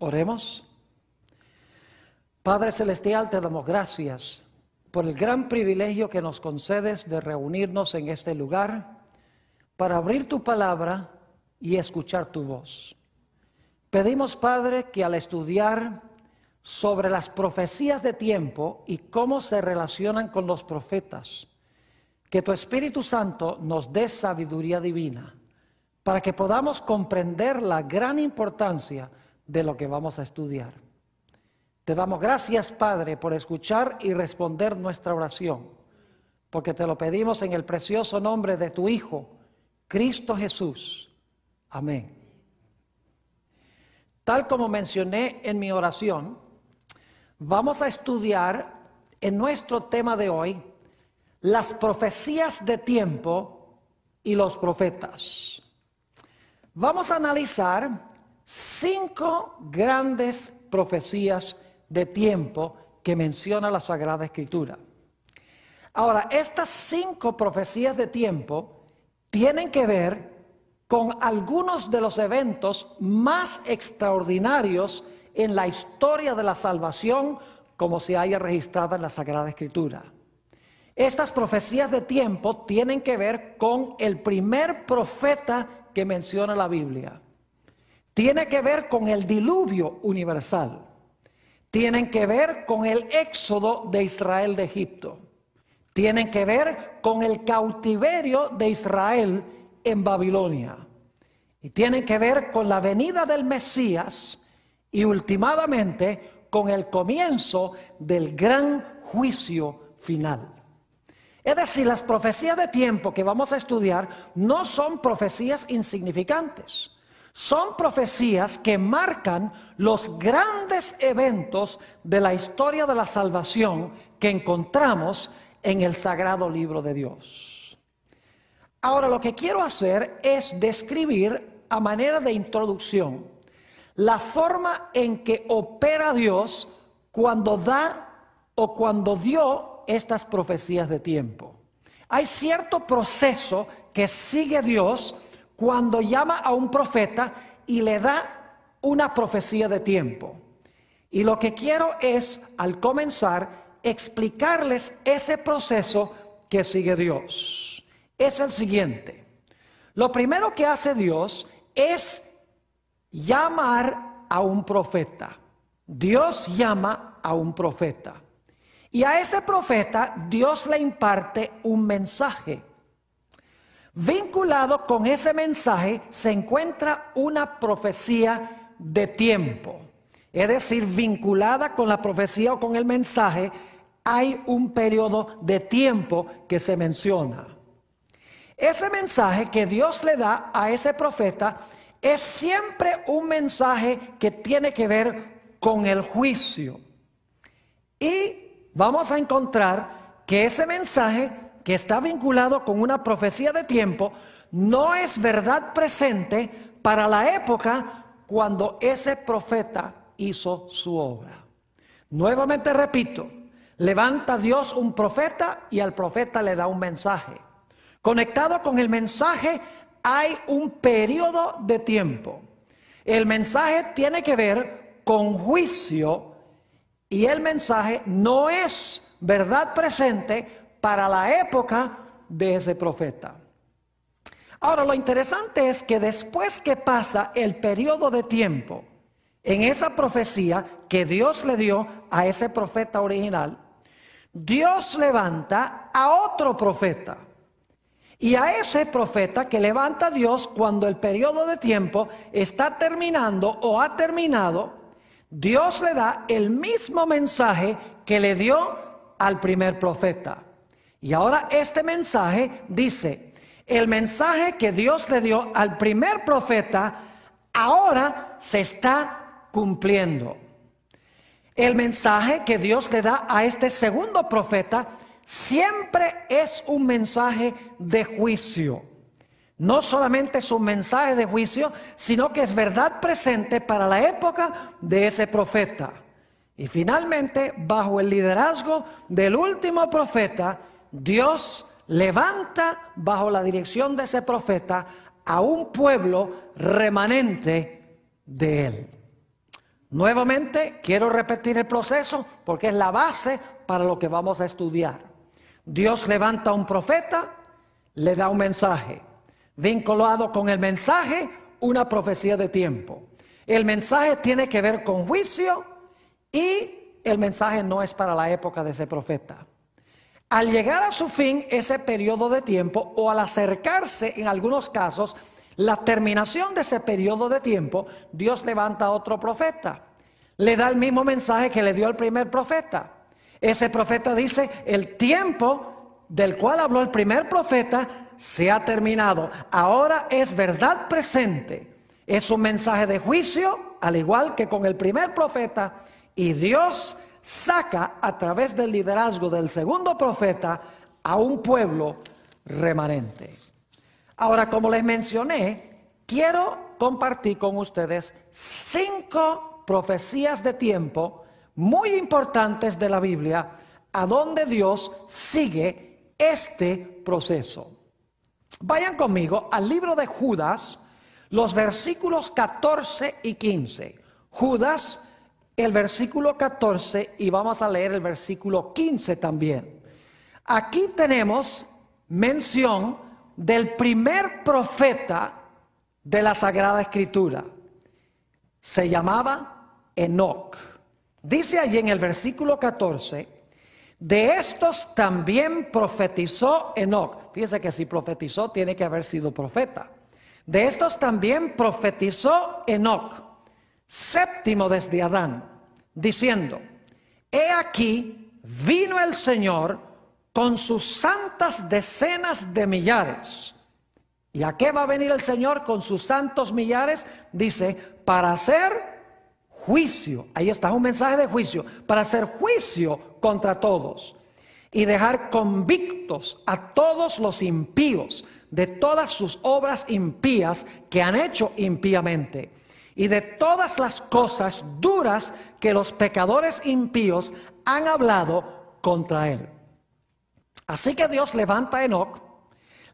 Oremos. Padre Celestial, te damos gracias por el gran privilegio que nos concedes de reunirnos en este lugar para abrir tu palabra y escuchar tu voz. Pedimos, Padre, que al estudiar sobre las profecías de tiempo y cómo se relacionan con los profetas, que tu Espíritu Santo nos dé sabiduría divina para que podamos comprender la gran importancia de lo que vamos a estudiar. Te damos gracias, Padre, por escuchar y responder nuestra oración, porque te lo pedimos en el precioso nombre de tu Hijo, Cristo Jesús. Amén. Tal como mencioné en mi oración, vamos a estudiar en nuestro tema de hoy las profecías de tiempo y los profetas. Vamos a analizar 5 grandes profecías de tiempo que menciona la Sagrada Escritura. Ahora, estas 5 profecías de tiempo tienen que ver con algunos de los eventos más extraordinarios en la historia de la salvación como se haya registrado en la Sagrada Escritura. Estas profecías de tiempo tienen que ver con el primer profeta que menciona la Biblia. Tiene que ver con el diluvio universal. Tienen que ver con el éxodo de Israel de Egipto. Tienen que ver con el cautiverio de Israel en Babilonia. Y tienen que ver con la venida del Mesías y últimamente con el comienzo del gran juicio final. Es decir, las profecías de tiempo que vamos a estudiar no son profecías insignificantes. Son profecías que marcan los grandes eventos de la historia de la salvación que encontramos en el Sagrado Libro de Dios. Ahora, lo que quiero hacer es describir a manera de introducción la forma en que opera Dios cuando da o cuando dio estas profecías de tiempo. Hay cierto proceso que sigue Dios cuando llama a un profeta y le da una profecía de tiempo. Y lo que quiero es, al comenzar, explicarles ese proceso que sigue Dios. Es el siguiente. Lo primero que hace Dios es llamar a un profeta. Dios llama a un profeta. Y a ese profeta Dios le imparte un mensaje. Vinculado con ese mensaje se encuentra una profecía de tiempo. Es decir, vinculada con la profecía o con el mensaje, hay un periodo de tiempo que se menciona. Ese mensaje que Dios le da a ese profeta es siempre un mensaje que tiene que ver con el juicio. Y vamos a encontrar que ese mensaje que está vinculado con una profecía de tiempo no es verdad presente para la época cuando ese profeta hizo su obra. Nuevamente repito, levanta Dios un profeta y al profeta le da un mensaje. Conectado con el mensaje hay un periodo de tiempo. El mensaje tiene que ver con juicio y el mensaje no es verdad presente para la época de ese profeta. Ahora, lo interesante es que después que pasa el periodo de tiempo en esa profecía que Dios le dio a ese profeta original, Dios levanta a otro profeta. Y a ese profeta que levanta Dios cuando el periodo de tiempo está terminando o ha terminado, Dios le da el mismo mensaje que le dio al primer profeta. Y ahora este mensaje dice, el mensaje que Dios le dio al primer profeta ahora se está cumpliendo. El mensaje que Dios le da a este segundo profeta siempre es un mensaje de juicio. No solamente es un mensaje de juicio, sino que es verdad presente para la época de ese profeta. Y finalmente, bajo el liderazgo del último profeta, Dios levanta bajo la dirección de ese profeta a un pueblo remanente de él. Nuevamente, quiero repetir el proceso porque es la base para lo que vamos a estudiar. Dios levanta a un profeta, le da un mensaje. Vinculado con el mensaje, una profecía de tiempo. El mensaje tiene que ver con juicio y el mensaje no es para la época de ese profeta. Al llegar a su fin ese periodo de tiempo, o al acercarse en algunos casos la terminación de ese periodo de tiempo, Dios levanta a otro profeta. Le da el mismo mensaje que le dio el primer profeta. Ese profeta dice: el tiempo del cual habló el primer profeta se ha terminado. Ahora es verdad presente. Es un mensaje de juicio, al igual que con el primer profeta, y Dios saca a través del liderazgo del segundo profeta a un pueblo remanente. Ahora, como les mencioné, quiero compartir con ustedes 5 profecías de tiempo muy importantes de la Biblia, a donde Dios sigue este proceso. Vayan conmigo al libro de Judas, los versículos 14 y 15. Judas, el versículo 14, y vamos a leer el versículo 15 también. Aquí tenemos mención del primer profeta de la Sagrada Escritura. Se llamaba Enoc. Dice allí en el versículo 14: de estos también profetizó Enoc. Fíjese que si profetizó tiene que haber sido profeta. De estos también profetizó Enoc, séptimo desde Adán, diciendo: he aquí vino el Señor con sus santas decenas de millares. ¿Y a qué va a venir el Señor con sus santos millares? Dice: para hacer juicio. Ahí está, un mensaje de juicio. Para hacer juicio contra todos y dejar convictos a todos los impíos de todas sus obras impías que han hecho impíamente, y de todas las cosas duras que los pecadores impíos han hablado contra él. Así que Dios levanta a Enoc,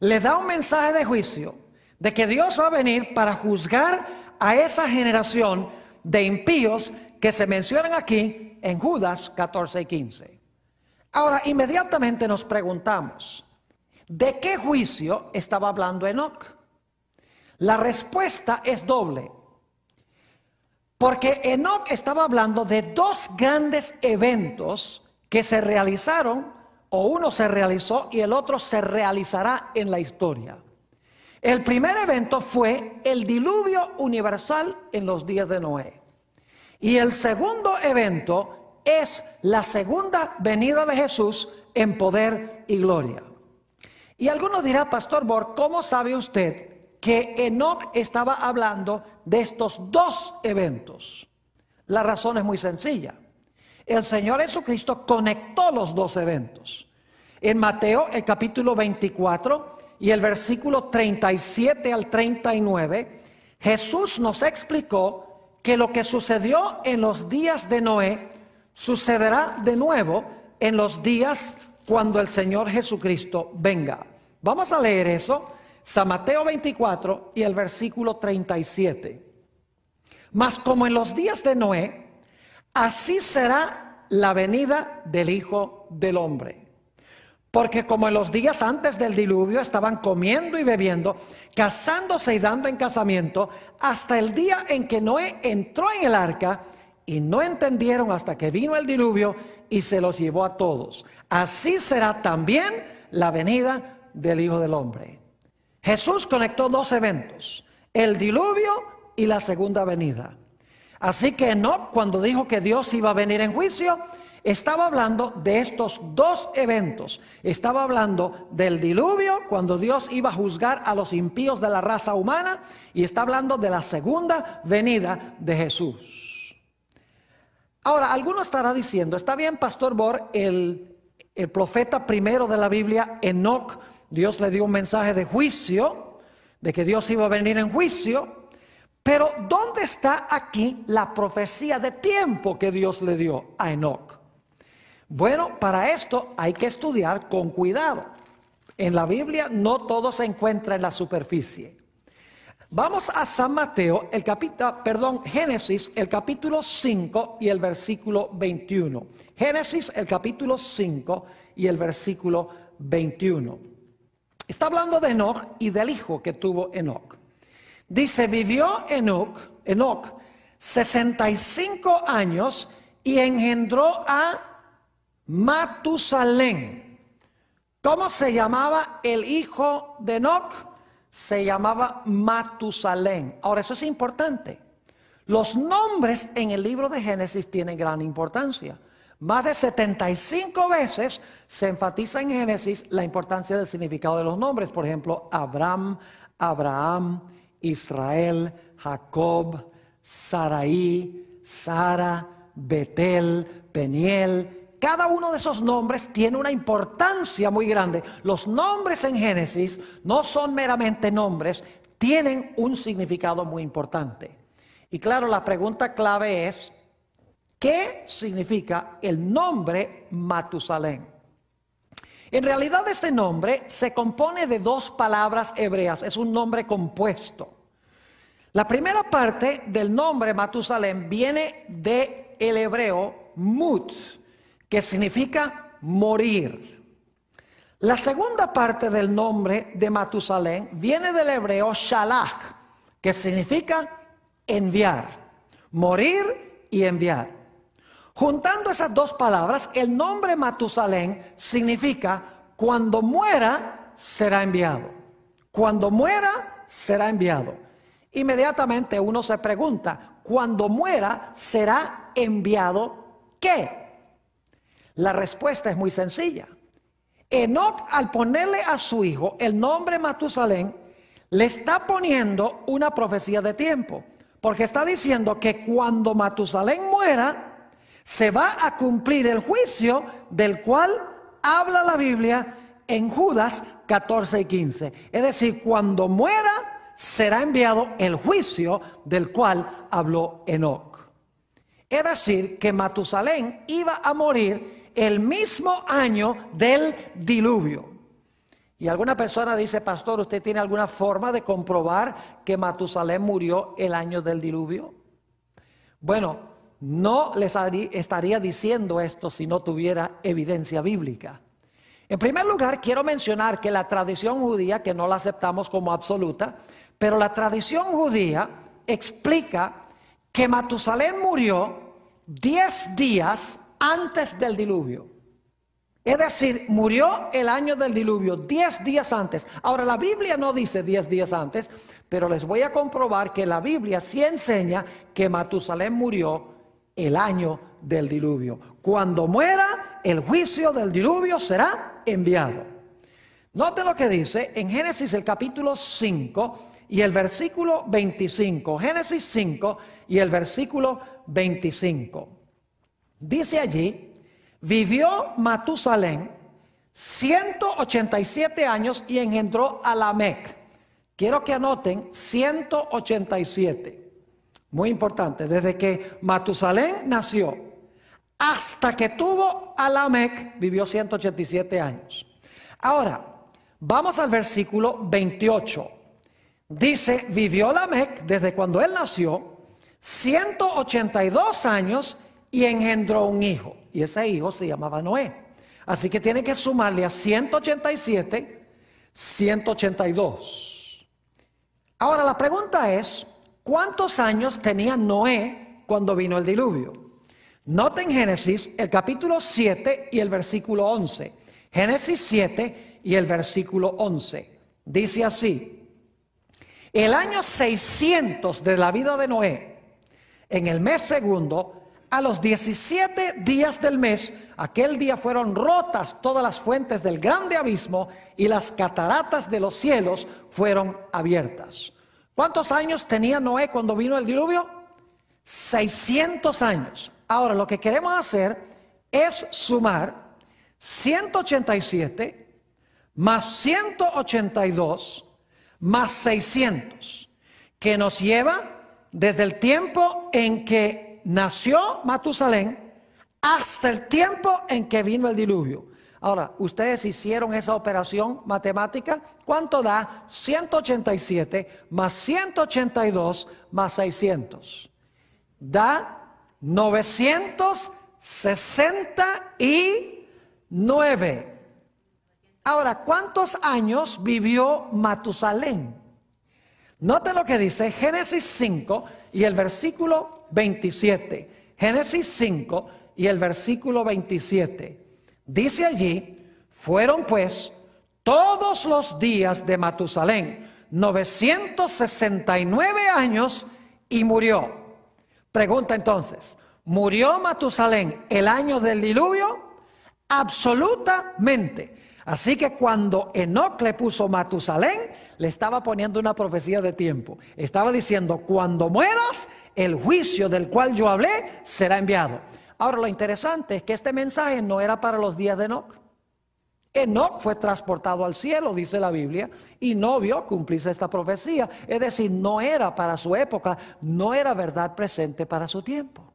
le da un mensaje de juicio, de que Dios va a venir para juzgar a esa generación de impíos que se mencionan aquí en Judas 14 y 15. Ahora, inmediatamente nos preguntamos: ¿de qué juicio estaba hablando Enoc? La respuesta es doble. Porque Enoc estaba hablando de 2 grandes eventos que se realizaron, o uno se realizó y el otro se realizará en la historia. El primer evento fue el diluvio universal en los días de Noé. Y el segundo evento es la segunda venida de Jesús en poder y gloria. Y alguno dirá: Pastor Borg, ¿cómo sabe usted que Enoc estaba hablando de estos 2 eventos? La razón es muy sencilla. El Señor Jesucristo conectó los 2 eventos. En Mateo, el capítulo 24 y el versículo 37 al 39, Jesús nos explicó que lo que sucedió en los días de Noé sucederá de nuevo en los días cuando el Señor Jesucristo venga. Vamos a leer eso, San Mateo 24 y el versículo 37. Mas como en los días de Noé, así será la venida del Hijo del Hombre. Porque como en los días antes del diluvio estaban comiendo y bebiendo, casándose y dando en casamiento, hasta el día en que Noé entró en el arca, y no entendieron hasta que vino el diluvio y se los llevó a todos. Así será también la venida del Hijo del Hombre. Jesús conectó 2 eventos: el diluvio y la segunda venida. Así que Enoc, cuando dijo que Dios iba a venir en juicio, estaba hablando de estos 2 eventos. Estaba hablando del diluvio, cuando Dios iba a juzgar a los impíos de la raza humana, y está hablando de la segunda venida de Jesús. Ahora, alguno estará diciendo: está bien, Pastor Borg, el profeta primero de la Biblia, Enoc, Dios le dio un mensaje de juicio, de que Dios iba a venir en juicio, pero ¿dónde está aquí la profecía de tiempo que Dios le dio a Enoc? Bueno, para esto hay que estudiar con cuidado. En la Biblia no todo se encuentra en la superficie. Vamos a San Mateo, Génesis, el capítulo 5 y el versículo 21. Génesis, el capítulo 5 y el versículo 21. Está hablando de Enoc y del hijo que tuvo Enoc. Dice, vivió Enoc 65 años y engendró a Matusalén. ¿Cómo se llamaba el hijo de Enoc? Se llamaba Matusalén. Ahora, eso es importante. Los nombres en el libro de Génesis tienen gran importancia. Más de 75 veces se enfatiza en Génesis la importancia del significado de los nombres. Por ejemplo, Abraham, Israel, Jacob, Sarai, Sara, Betel, Peniel. Cada uno de esos nombres tiene una importancia muy grande. Los nombres en Génesis no son meramente nombres, tienen un significado muy importante. Y claro, la pregunta clave es, ¿qué significa el nombre Matusalén? En realidad este nombre se compone de dos palabras hebreas, es un nombre compuesto. La primera parte del nombre Matusalén viene del hebreo mut, que significa morir. La segunda parte del nombre de Matusalén viene del hebreo shalach, que significa enviar, morir y enviar. Juntando esas dos palabras, el nombre Matusalén significa cuando muera será enviado. Cuando muera será enviado. Inmediatamente uno se pregunta, cuando muera será enviado ¿qué? La respuesta es muy sencilla. Enoc, al ponerle a su hijo el nombre Matusalén, le está poniendo una profecía de tiempo, porque está diciendo que cuando Matusalén muera, se va a cumplir el juicio del cual habla la Biblia en Judas 14 y 15. Es decir, cuando muera, será enviado el juicio del cual habló Enoc. Es decir, que Matusalén iba a morir el mismo año del diluvio. Y alguna persona dice, pastor, ¿usted tiene alguna forma de comprobar que Matusalén murió el año del diluvio? Bueno, no les estaría diciendo esto si no tuviera evidencia bíblica. En primer lugar, quiero mencionar que la tradición judía, que no la aceptamos como absoluta, pero la tradición judía explica que Matusalén murió 10 días antes del diluvio. Es decir, murió el año del diluvio 10 días antes. Ahora, la Biblia no dice 10 días antes, pero les voy a comprobar que la Biblia sí enseña que Matusalén murió el año del diluvio. Cuando muera, el juicio del diluvio será enviado. Noten lo que dice en Génesis el capítulo 5 y el versículo 25. Génesis 5 y el versículo 25. Dice allí, vivió Matusalén 187 años y engendró a Lamec. Quiero que anoten 187. Muy importante, desde que Matusalén nació hasta que tuvo a Lamec, vivió 187 años. Ahora, vamos al versículo 28. Dice, vivió Lamec desde cuando él nació 182 años y engendró un hijo. Y ese hijo se llamaba Noé. Así que tiene que sumarle a 187, 182. Ahora la pregunta es, ¿cuántos años tenía Noé cuando vino el diluvio? Noten Génesis el capítulo 7 y el versículo 11. Génesis 7 y el versículo 11. Dice así, el año 600 de la vida de Noé, en el mes segundo, a los 17 días del mes, aquel día fueron rotas todas las fuentes del grande abismo y las cataratas de los cielos fueron abiertas. ¿Cuántos años tenía Noé cuando vino el diluvio? 600 años. Ahora lo que queremos hacer es sumar 187 más 182 más 600, que nos lleva desde el tiempo en que nació Matusalén hasta el tiempo en que vino el diluvio. Ahora, ustedes hicieron esa operación matemática. ¿Cuánto da 187 más 182 más 600? Da 969. Ahora, ¿cuántos años vivió Matusalén? Note lo que dice Génesis 5 y el versículo 27. Génesis 5 y el versículo 27. Dice allí: fueron pues todos los días de Matusalén 969 años y murió. Pregunta entonces, ¿murió Matusalén el año del diluvio? Absolutamente. Así que cuando Enoc le puso Matusalén, le estaba poniendo una profecía de tiempo. Estaba diciendo: cuando mueras, el juicio del cual yo hablé será enviado. Ahora, lo interesante es que este mensaje no era para los días de Enoc. Enoc fue transportado al cielo, dice la Biblia, y no vio cumplirse esta profecía. Es decir, no era para su época, no era verdad presente para su tiempo.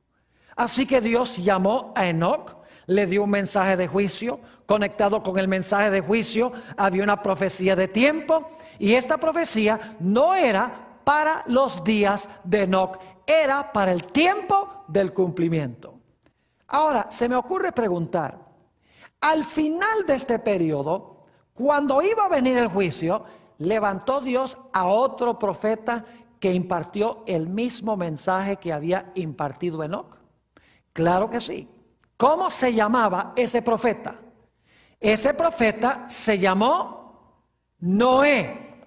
Así que Dios llamó a Enoc, le dio un mensaje de juicio. Conectado con el mensaje de juicio había una profecía de tiempo, y esta profecía no era para los días de Enoc, era para el tiempo del cumplimiento. Ahora, se me ocurre preguntar, al final de este periodo, cuando iba a venir el juicio, ¿levantó Dios a otro profeta que impartió el mismo mensaje que había impartido Enoc? Claro que sí. ¿Cómo se llamaba ese profeta? Ese profeta se llamó Noé.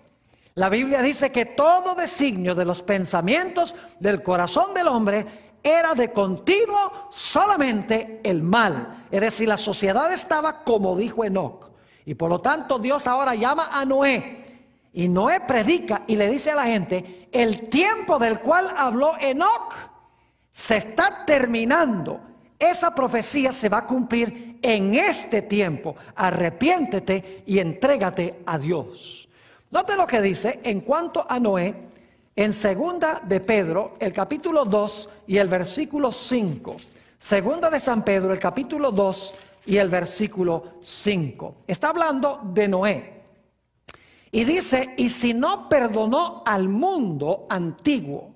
La Biblia dice que todo designio de los pensamientos del corazón del hombre era de continuo solamente el mal. Es decir, la sociedad estaba como dijo Enoc. Y por lo tanto Dios ahora llama a Noé. Y Noé predica y le dice a la gente: el tiempo del cual habló Enoc se está terminando. Esa profecía se va a cumplir en este tiempo. Arrepiéntete y entrégate a Dios. Note lo que dice en cuanto a Noé en segunda de Pedro, el capítulo 2 y el versículo 5. Segunda de San Pedro, el capítulo 2 y el versículo 5. Está hablando de Noé. Y dice: y si no perdonó al mundo antiguo,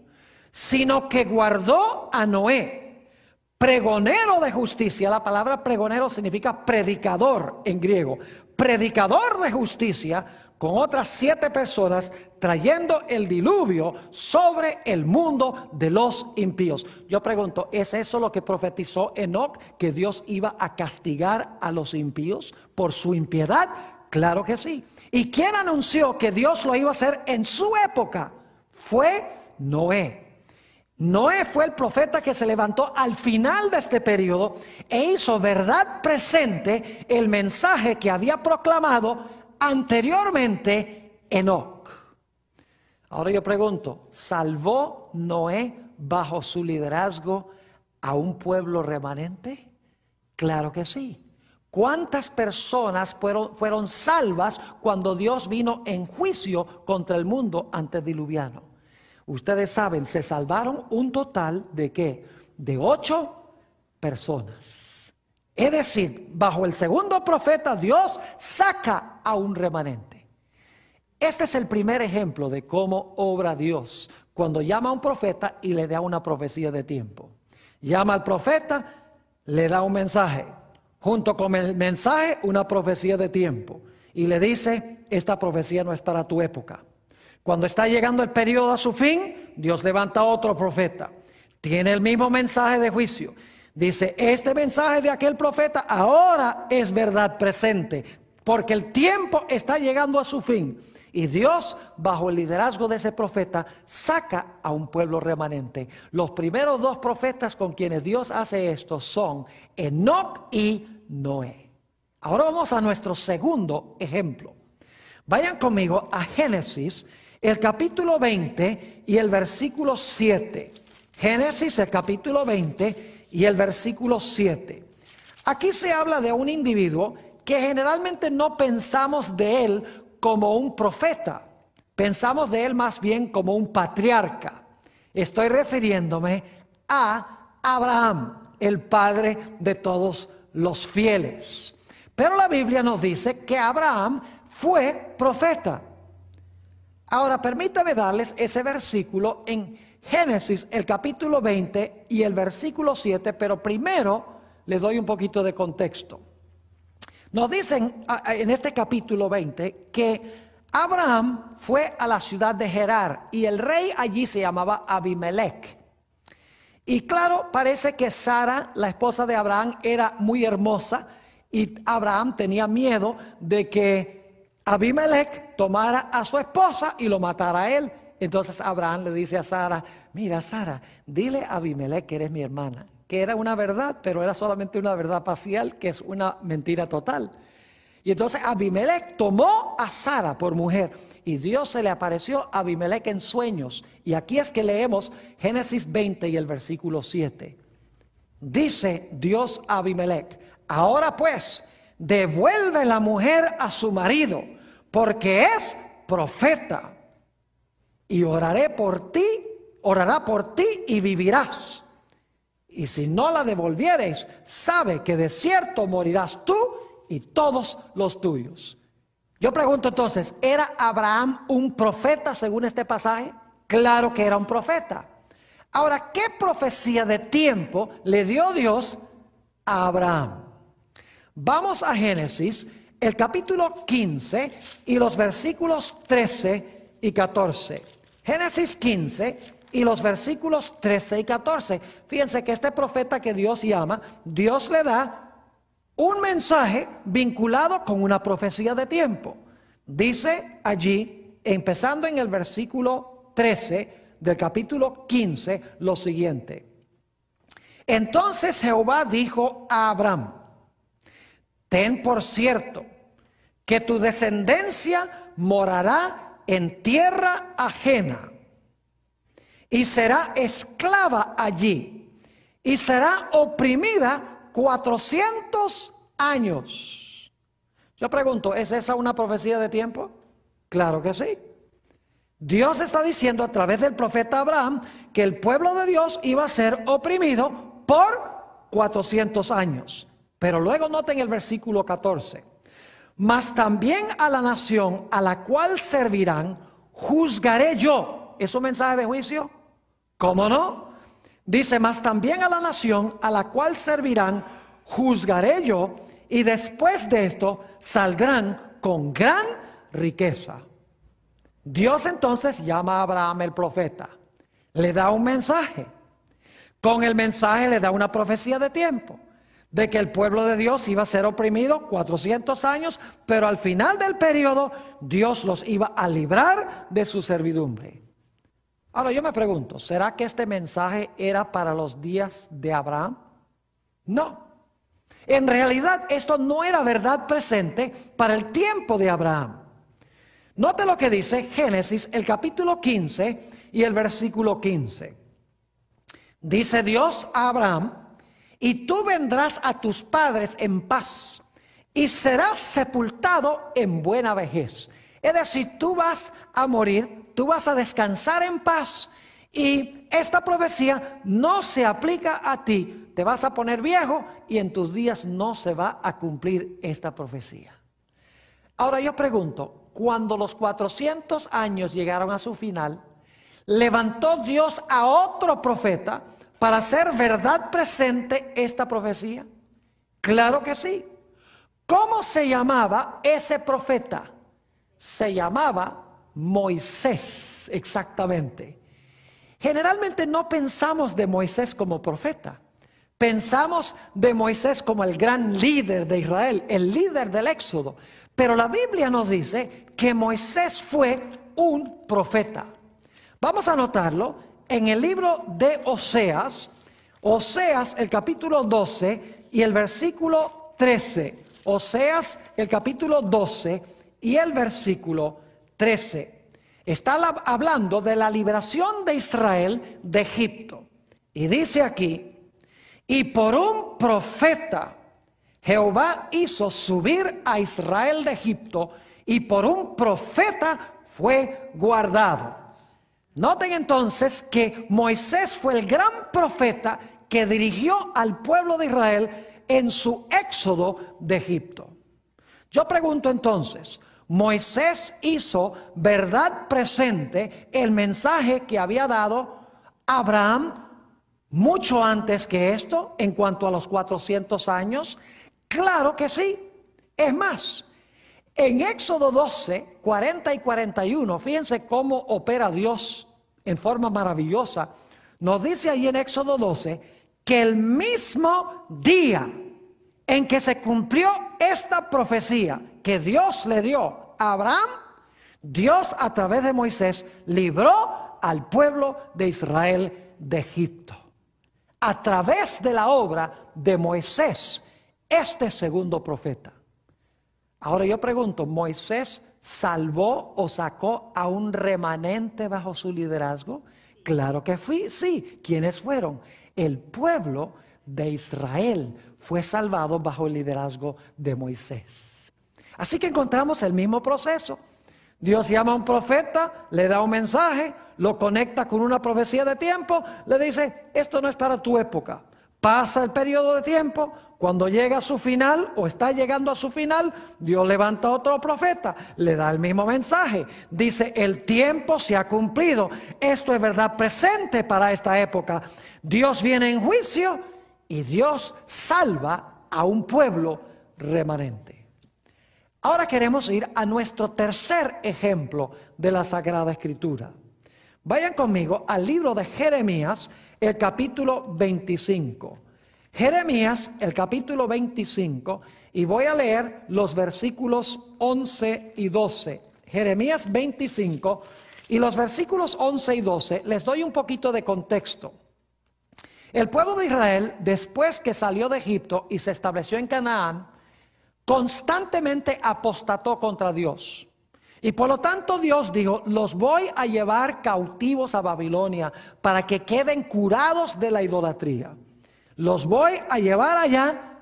sino que guardó a Noé, pregonero de justicia. La palabra pregonero significa predicador en griego. Predicador de justicia, con otras 7 personas, trayendo el diluvio sobre el mundo de los impíos. Yo pregunto, ¿es eso lo que profetizó Enoc, que Dios iba a castigar a los impíos por su impiedad? Claro que sí. ¿Y quién anunció que Dios lo iba a hacer en su época? Fue Noé. Noé fue el profeta que se levantó al final de este periodo e hizo verdad presente el mensaje que había proclamado anteriormente Enoc. Ahora yo pregunto, ¿salvó Noé bajo su liderazgo a un pueblo remanente? Claro que sí. ¿Cuántas personas fueron salvas cuando Dios vino en juicio contra el mundo antediluviano? Ustedes saben, se salvaron un total de ¿qué? De 8 personas. Es decir, bajo el segundo profeta Dios saca a un remanente. Este es el primer ejemplo de cómo obra Dios cuando llama a un profeta y le da una profecía de tiempo. Llama al profeta, le da un mensaje, junto con el mensaje una profecía de tiempo, y le dice: esta profecía no es para tu época. Cuando está llegando el periodo a su fin, Dios levanta a otro profeta. Tiene el mismo mensaje de juicio. Dice: este mensaje de aquel profeta ahora es verdad presente, porque el tiempo está llegando a su fin. Y Dios, bajo el liderazgo de ese profeta, saca a un pueblo remanente. Los primeros 2 profetas con quienes Dios hace esto son Enoc y Noé. Ahora vamos a nuestro segundo ejemplo. Vayan conmigo a Génesis, el capítulo 20 y el versículo 7. Génesis, el capítulo 20 y el versículo 7. Aquí se habla de un individuo que generalmente no pensamos de él como un profeta. Pensamos de él más bien como un patriarca. Estoy refiriéndome a Abraham, el padre de todos los fieles. Pero la Biblia nos dice que Abraham fue profeta. Ahora permítame darles ese versículo en Génesis, el capítulo 20 y el versículo 7, pero primero les doy un poquito de contexto. Nos dicen en este capítulo 20 que Abraham fue a la ciudad de Gerar y el rey allí se llamaba Abimelech. Y claro, parece que Sara, la esposa de Abraham, era muy hermosa y Abraham tenía miedo de que Abimelech tomara a su esposa y lo matara a él. Entonces Abraham le dice a Sara: mira, Sara, dile a Abimelech que eres mi hermana. Que era una verdad, pero era solamente una verdad parcial, que es una mentira total. Y entonces Abimelech tomó a Sara por mujer y Dios se le apareció a Abimelech en sueños. Y aquí es que leemos Génesis 20 y el versículo 7. Dice Dios a Abimelech: ahora pues, devuelve la mujer a su marido, porque es profeta, y orará por ti y vivirás. Y si no la devolvieres, sabe que de cierto morirás tú y todos los tuyos. Yo pregunto entonces, ¿era Abraham un profeta según este pasaje? Claro que era un profeta. Ahora, ¿qué profecía de tiempo le dio Dios a Abraham? Vamos a Génesis, el capítulo 15 y los versículos 13 y 14. Génesis 15 y los versículos 13 y 14. Fíjense que este profeta que Dios llama, Dios le da un mensaje vinculado con una profecía de tiempo. Dice allí, empezando en el versículo 13 del capítulo 15, lo siguiente: entonces Jehová dijo a Abraham: ten por cierto que tu descendencia morará en tierra ajena y será esclava allí y será oprimida 400 años. Yo pregunto, ¿es esa una profecía de tiempo? Claro que sí. Dios está diciendo a través del profeta Abraham que el pueblo de Dios iba a ser oprimido por 400 años. Pero luego noten el versículo 14. Mas también a la nación a la cual servirán, juzgaré yo. ¿Es un mensaje de juicio? ¿Cómo no? Dice: mas también a la nación a la cual servirán, juzgaré yo, y después de esto saldrán con gran riqueza. Dios entonces llama a Abraham el profeta, le da un mensaje. Con el mensaje le da una profecía de tiempo, de que el pueblo de Dios iba a ser oprimido 400 años, pero al final del periodo Dios los iba a librar de su servidumbre. Ahora yo me pregunto, ¿será que este mensaje era para los días de Abraham? No. En realidad esto no era verdad presente para el tiempo de Abraham. Note lo que dice Génesis, el capítulo 15 y el versículo 15. Dice Dios a Abraham: y tú vendrás a tus padres en paz y serás sepultado en buena vejez. Es decir, tú vas a morir, tú vas a descansar en paz, y esta profecía no se aplica a ti. Te vas a poner viejo y en tus días no se va a cumplir esta profecía. Ahora yo pregunto, cuando los 400 años llegaron a su final, ¿levantó Dios a otro profeta para hacer verdad presente esta profecía? Claro que sí. ¿Cómo se llamaba ese profeta? Se llamaba Moisés, exactamente. Generalmente no pensamos de Moisés como profeta. Pensamos de Moisés como el gran líder de Israel, el líder del Éxodo. Pero la Biblia nos dice que Moisés fue un profeta. Vamos a anotarlo en el libro de Oseas, el capítulo 12 y el versículo 13. Oseas, el capítulo 12 y el versículo 13. Está hablando de la liberación de Israel de Egipto. Y dice aquí: y por un profeta Jehová hizo subir a Israel de Egipto, y por un profeta fue guardado. Noten entonces que Moisés fue el gran profeta que dirigió al pueblo de Israel en su éxodo de Egipto. Yo pregunto entonces, Moisés hizo verdad presente el mensaje que había dado Abraham mucho antes que esto en cuanto a los 400 años. Claro que sí. Es más, en Éxodo 12, 40 y 41, fíjense cómo opera Dios en forma maravillosa. Nos dice ahí en Éxodo 12 que el mismo día en que se cumplió esta profecía que Dios le dio a Abraham, Dios a través de Moisés libró al pueblo de Israel de Egipto. A través de la obra de Moisés, este segundo profeta. Ahora yo pregunto, ¿Moisés salvó o sacó a un remanente bajo su liderazgo? Claro que sí. ¿Quiénes fueron? El pueblo de Israel fue salvado bajo el liderazgo de Moisés. Así que encontramos el mismo proceso. Dios llama a un profeta, le da un mensaje, lo conecta con una profecía de tiempo, le dice, esto no es para tu época. Pasa el periodo de tiempo, cuando llega a su final o está llegando a su final, Dios levanta a otro profeta, le da el mismo mensaje. Dice, el tiempo se ha cumplido. Esto es verdad presente para esta época. Dios viene en juicio y Dios salva a un pueblo remanente. Ahora queremos ir a nuestro tercer ejemplo de la Sagrada Escritura. Vayan conmigo al libro de Jeremías, el capítulo 25. Jeremías, el capítulo 25, y voy a leer los versículos 11 y 12. Jeremías 25 y los versículos 11 y 12, les doy un poquito de contexto. El pueblo de Israel, después que salió de Egipto y se estableció en Canaán, constantemente apostató contra Dios. Y por lo tanto Dios dijo, los voy a llevar cautivos a Babilonia para que queden curados de la idolatría. Los voy a llevar allá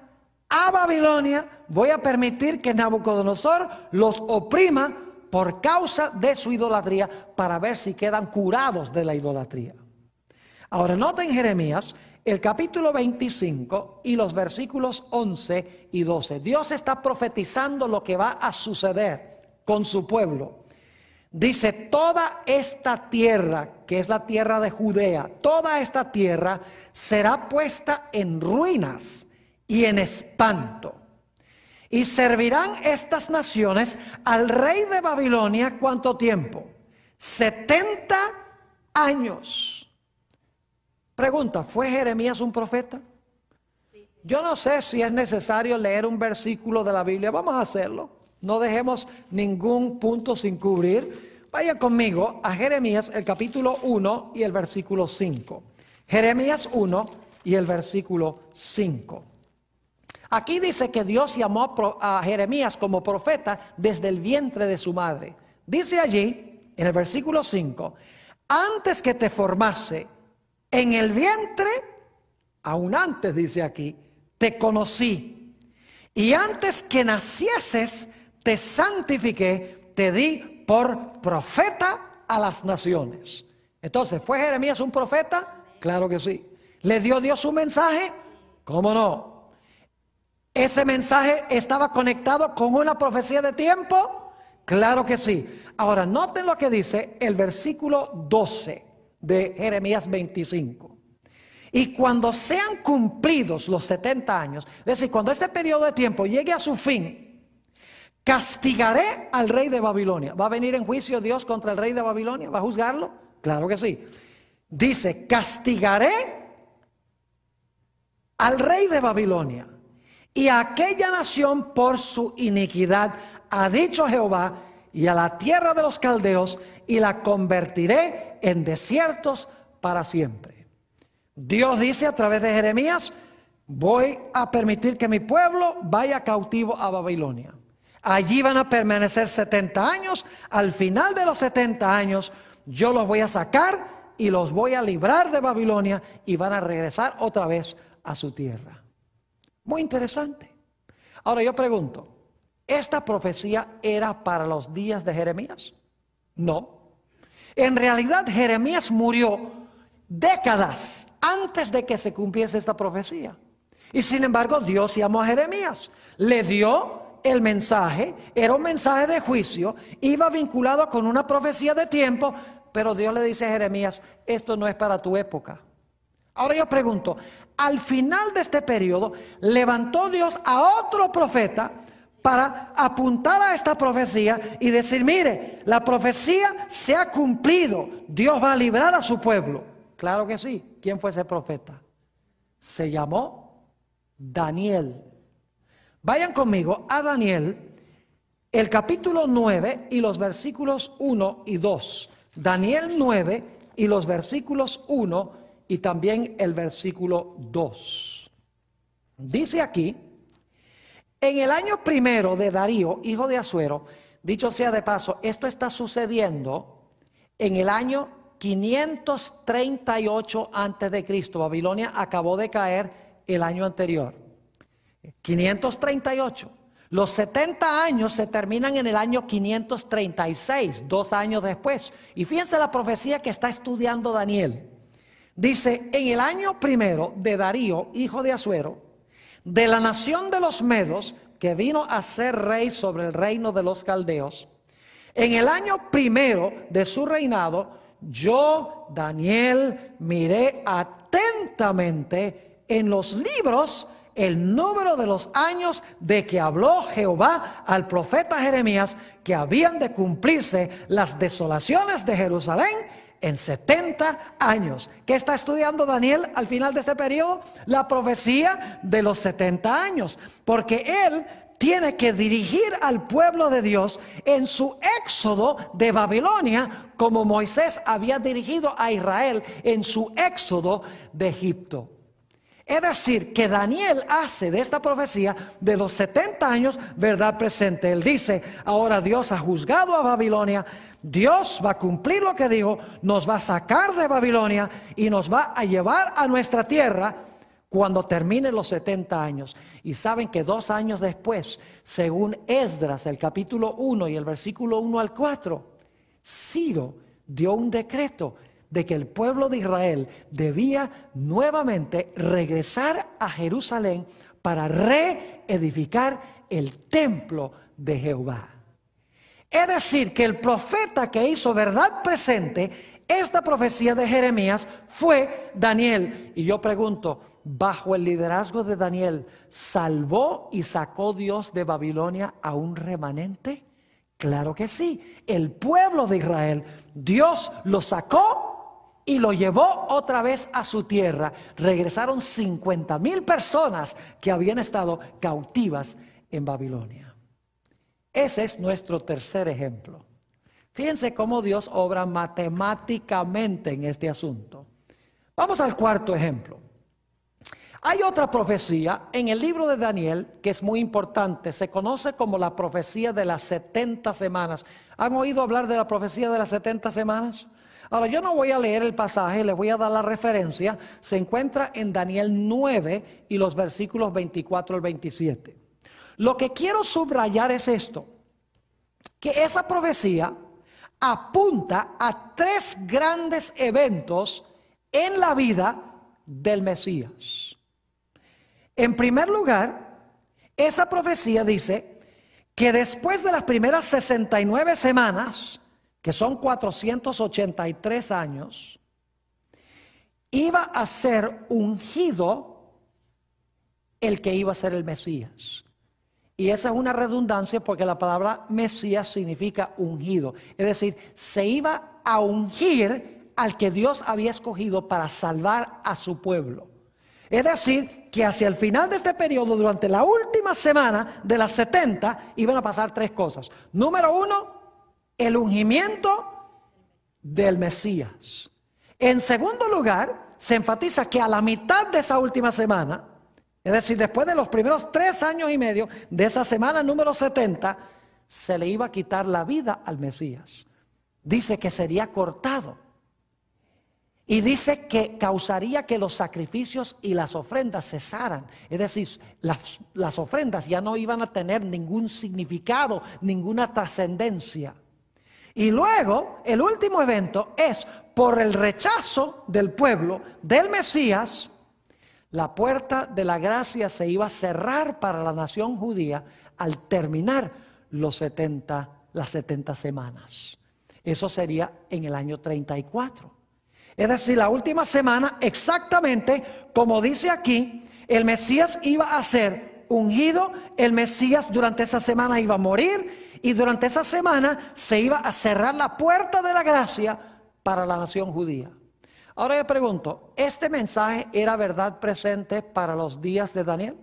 a Babilonia, voy a permitir que Nabucodonosor los oprima por causa de su idolatría para ver si quedan curados de la idolatría. Ahora noten Jeremías, el capítulo 25 y los versículos 11 y 12. Dios está profetizando lo que va a suceder con su pueblo. Dice, toda esta tierra, que es la tierra de Judea, toda esta tierra será puesta en ruinas y en espanto. Y servirán estas naciones al rey de Babilonia, ¿cuánto tiempo? 70 años. Pregunta, ¿fue Jeremías un profeta? Yo no sé si es necesario leer un versículo de la Biblia. Vamos a hacerlo. No dejemos ningún punto sin cubrir. Vaya conmigo a Jeremías, el capítulo 1 y el versículo 5. Jeremías 1 y el versículo 5. Aquí dice que Dios llamó a Jeremías como profeta desde el vientre de su madre. Dice allí, en el versículo 5, antes que te formase en el vientre, aún antes dice aquí, te conocí. Y antes que nacieses, te santifiqué, te di por profeta a las naciones. Entonces, ¿fue Jeremías un profeta? Claro que sí. ¿Le dio Dios un mensaje? ¿Cómo no? ¿Ese mensaje estaba conectado con una profecía de tiempo? Claro que sí. Ahora, noten lo que dice el versículo 12 de Jeremías 25. Y cuando sean cumplidos los 70 años, es decir, cuando este periodo de tiempo llegue a su fin, castigaré al rey de Babilonia. ¿Va a venir en juicio Dios contra el rey de Babilonia? ¿Va a juzgarlo? Claro que sí. Dice, castigaré al rey de Babilonia y a aquella nación por su iniquidad, ha dicho Jehová, y a la tierra de los caldeos, y la convertiré en desiertos para siempre. Dios dice a través de Jeremías, voy a permitir que mi pueblo vaya cautivo a Babilonia. Allí van a permanecer 70 años. Al final de los 70 años, yo los voy a sacar y los voy a librar de Babilonia y van a regresar otra vez a su tierra. Muy interesante. Ahora yo pregunto, ¿esta profecía era para los días de Jeremías? No. En realidad Jeremías murió décadas antes de que se cumpliese esta profecía. Y sin embargo Dios llamó a Jeremías, le dio el mensaje era un mensaje de juicio, iba vinculado con una profecía de tiempo, pero Dios le dice a Jeremías, esto no es para tu época. Ahora yo pregunto, al final de este periodo, levantó Dios a otro profeta para apuntar a esta profecía y decir, mire, la profecía se ha cumplido, Dios va a librar a su pueblo. Claro que sí. ¿Quién fue ese profeta? Se llamó Daniel. Vayan conmigo a Daniel, el capítulo 9 y los versículos 1 y 2. Daniel 9 y los versículos 1 y también el versículo 2. Dice aquí, en el año primero de Darío, hijo de Asuero, dicho sea de paso, esto está sucediendo en el año 538 antes de Cristo. Babilonia acabó de caer el año anterior. 538. Los 70 años se terminan en el año 536, 2 años después. Y fíjense la profecía que está estudiando Daniel. Dice, en el año primero de Darío, hijo de Asuero, de la nación de los Medos, que vino a ser rey sobre el reino de los caldeos, en el año primero de su reinado, yo, Daniel, miré atentamente en los libros el número de los años de que habló Jehová al profeta Jeremías, que habían de cumplirse las desolaciones de Jerusalén en 70 años. ¿Qué está estudiando Daniel al final de este periodo? La profecía de los 70 años. Porque él tiene que dirigir al pueblo de Dios en su éxodo de Babilonia, como Moisés había dirigido a Israel en su éxodo de Egipto. Es decir, que Daniel hace de esta profecía de los 70 años verdad presente. Él dice, ahora Dios ha juzgado a Babilonia, Dios va a cumplir lo que dijo, nos va a sacar de Babilonia y nos va a llevar a nuestra tierra cuando terminen los 70 años. Y saben que 2 años después, según Esdras, el capítulo 1 y el versículo 1 al 4, Ciro dio un decreto de que el pueblo de Israel debía nuevamente regresar a Jerusalén para reedificar el templo de Jehová. Es decir, que el profeta que hizo verdad presente esta profecía de Jeremías fue Daniel. Y yo pregunto, bajo el liderazgo de Daniel, ¿salvó y sacó Dios de Babilonia a un remanente? Claro que sí. El pueblo de Israel, Dios lo sacó y lo llevó otra vez a su tierra. Regresaron 50,000 personas que habían estado cautivas en Babilonia. Ese es nuestro tercer ejemplo. Fíjense cómo Dios obra matemáticamente en este asunto. Vamos al cuarto ejemplo. Hay otra profecía en el libro de Daniel que es muy importante. Se conoce como la profecía de las 70 semanas. ¿Han oído hablar de la profecía de las 70 semanas? Ahora, yo no voy a leer el pasaje, les voy a dar la referencia. Se encuentra en Daniel 9 y los versículos 24 al 27. Lo que quiero subrayar es esto, que esa profecía apunta a 3 grandes eventos en la vida del Mesías. En primer lugar, esa profecía dice que después de las primeras 69 semanas, que son 483 años, iba a ser ungido el que iba a ser el Mesías. Y esa es una redundancia porque la palabra Mesías significa ungido. Es decir, se iba a ungir al que Dios había escogido para salvar a su pueblo. Es decir, que hacia el final de este periodo, durante la última semana de las 70, iban a pasar 3 cosas. Número 1, el ungimiento del Mesías. En segundo lugar, se enfatiza que a la mitad de esa última semana, es decir, después de los primeros 3 años y medio de esa semana número 70, se le iba a quitar la vida al Mesías. Dice que sería cortado. Y dice que causaría que los sacrificios y las ofrendas cesaran. Es decir, las ofrendas ya no iban a tener ningún significado, ninguna trascendencia. Y luego, el último evento es, por el rechazo del pueblo, del Mesías, la puerta de la gracia se iba a cerrar para la nación judía al terminar las 70 semanas. Eso sería en el año 34. Es decir, la última semana, exactamente como dice aquí, el Mesías iba a ser ungido, el Mesías durante esa semana iba a morir y durante esa semana se iba a cerrar la puerta de la gracia para la nación judía. Ahora yo pregunto, ¿este mensaje era verdad presente para los días de Daniel?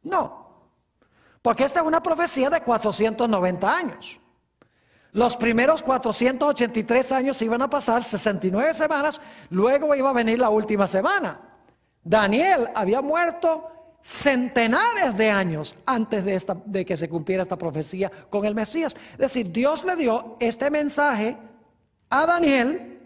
No, porque esta es una profecía de 490 años. Los primeros 483 años iban a pasar 69 semanas, luego iba a venir la última semana. Daniel había muerto centenares de años antes de que se cumpliera esta profecía con el Mesías. Es decir, Dios le dio este mensaje a Daniel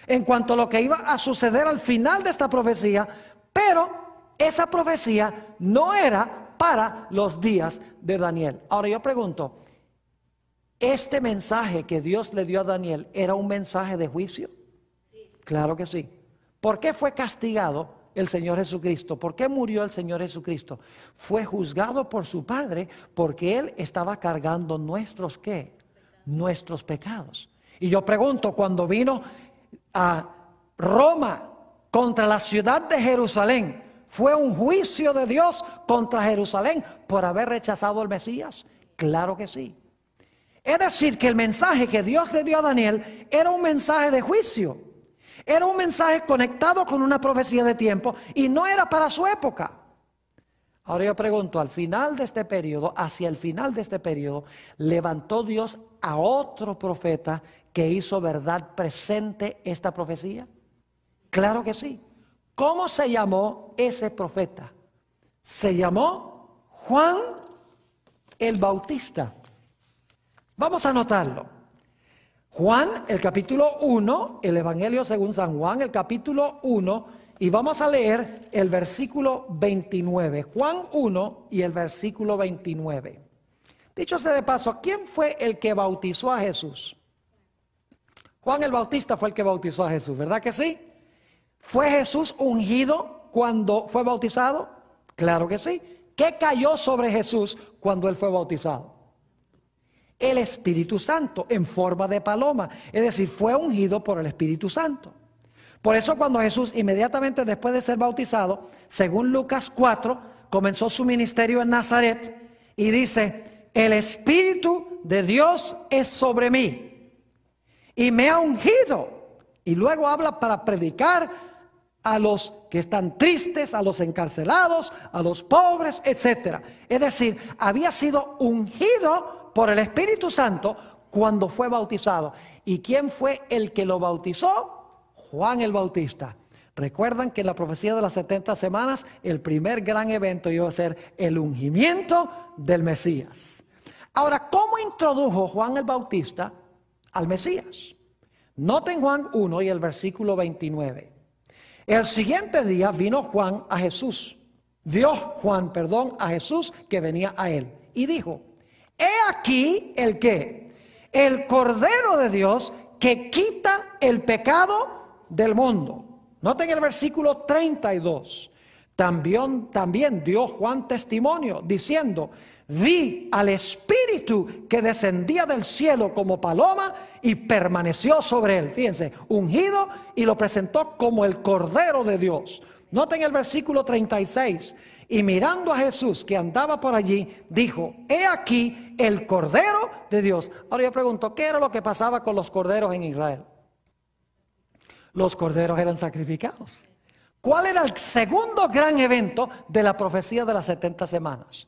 en cuanto a lo que iba a suceder al final de esta profecía, pero esa profecía no era para los días de Daniel. Ahora yo pregunto, ¿este mensaje que Dios le dio a Daniel era un mensaje de juicio? Sí. Claro que sí. ¿Por qué fue castigado el Señor Jesucristo? ¿Por qué murió el Señor Jesucristo? Fue juzgado por su Padre porque Él estaba cargando nuestros, ¿qué? Nuestros pecados. Y yo pregunto, cuando vino a Roma contra la ciudad de Jerusalén, ¿fue un juicio de Dios contra Jerusalén por haber rechazado al Mesías? Claro que sí. Es decir, que el mensaje que Dios le dio a Daniel era un mensaje de juicio. Era un mensaje conectado con una profecía de tiempo y no era para su época. Ahora yo pregunto, al final de este periodo, hacia el final de este periodo, levantó Dios a otro profeta que hizo verdad presente esta profecía. Claro que sí. ¿Cómo se llamó ese profeta? Se llamó Juan el Bautista. Vamos a anotarlo. Juan, el capítulo 1, el Evangelio según San Juan, el capítulo 1, y vamos a leer el versículo 29. Juan 1 y el versículo 29. Dicho sea de paso, ¿quién fue el que bautizó a Jesús? Juan el Bautista fue el que bautizó a Jesús, ¿verdad que sí? ¿Fue Jesús ungido cuando fue bautizado? Claro que sí. ¿Qué cayó sobre Jesús cuando él fue bautizado? El Espíritu Santo en forma de paloma, es decir, fue ungido por el Espíritu Santo. Por eso cuando Jesús inmediatamente después de ser bautizado, según Lucas 4, comenzó su ministerio en Nazaret y dice, el Espíritu de Dios es sobre mí y me ha ungido. Y luego habla para predicar a los que están tristes, a los encarcelados, a los pobres, etc. Es decir, había sido ungido por el Espíritu Santo cuando fue bautizado. ¿Y quién fue el que lo bautizó? Juan el Bautista. Recuerdan que en la profecía de las 70 semanas, el primer gran evento iba a ser el ungimiento del Mesías. Ahora, ¿cómo introdujo Juan el Bautista al Mesías? Noten Juan 1 y el versículo 29. El siguiente día vino Juan a Jesús. Vio Juan, a Jesús que venía a él. Y dijo, he aquí el que, el Cordero de Dios que quita el pecado del mundo. Noten el versículo 32. También dio Juan testimonio diciendo, vi al Espíritu que descendía del cielo como paloma y permaneció sobre él. Fíjense, ungido y lo presentó como el Cordero de Dios. Noten el versículo 36. Y mirando a Jesús que andaba por allí, dijo, he aquí el Cordero de Dios. Ahora yo pregunto, ¿qué era lo que pasaba con los corderos en Israel? Los corderos eran sacrificados. ¿Cuál era el segundo gran evento de la profecía de las 70 semanas?